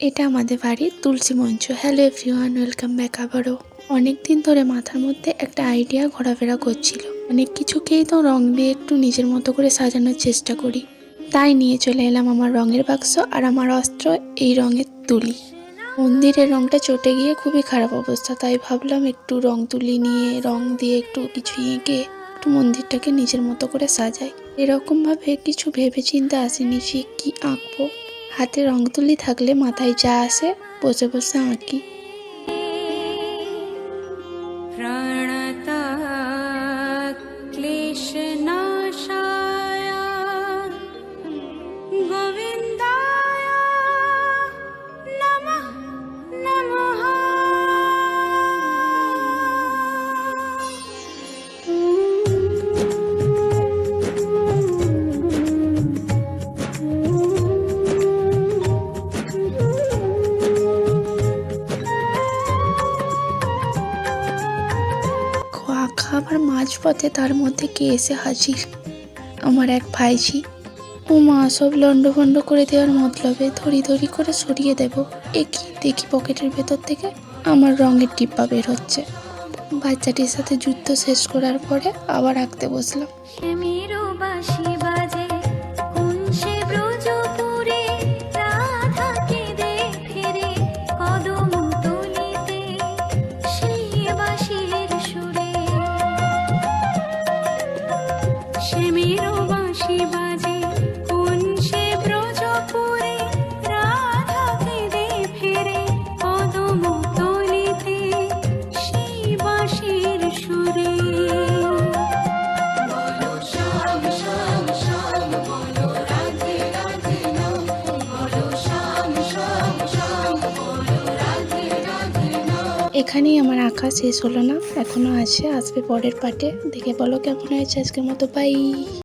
এটা আমাদের বাড়ির তুলসী মঞ্চ। হ্যালো এভরিওয়ান, ওয়েলকাম ব্যাক আবারও। অনেক দিন ধরে মাথার মধ্যে একটা আইডিয়া ঘোরাফেরা করছিল। অনেক কিছুকেই তো রং দিয়ে একটু নিজের মতো করে সাজানোর চেষ্টা করি। তাই নিয়ে চলে এলাম আমার রঙের বাক্স আর আমার অস্ত্র, এই রঙের তুলি। মন্দিরের রংটা চটে গিয়ে খুবই খারাপ অবস্থা, তাই ভাবলাম একটু রং তুলি নিয়ে রং দিয়ে একটু কিছু এঁকে একটু মন্দিরটাকে নিজের মতো করে সাজাই। এরকমভাবে কিছু ভেবে চিন্তে আসেনি যে কী আঁকবো। হাতে রং তুলি থাকলে মাথায় যা আসে বসে বসে আঁকি। আবার মাঝপথে তার মধ্যে কে এসে হাজির, আমার এক ভাইঝি। ও মা, সব লন্ডভন্ড করে দেওয়ার মতলবে ধরি ধরি করে সরিয়ে দেব। একই দেখি পকেটের ভেতর থেকে আমার রঙের ডিব্বা বের হচ্ছে। বাচ্চাটির সাথে যুদ্ধ শেষ করার পরে আবার আঁকতে বসলাম। এখানেই আমার আঁকা শেষ হলো না, এখনো আছে, আসবে পরের পার্টে। দেখে বলো কেমন হয়েছে আজকের মতো। বাই।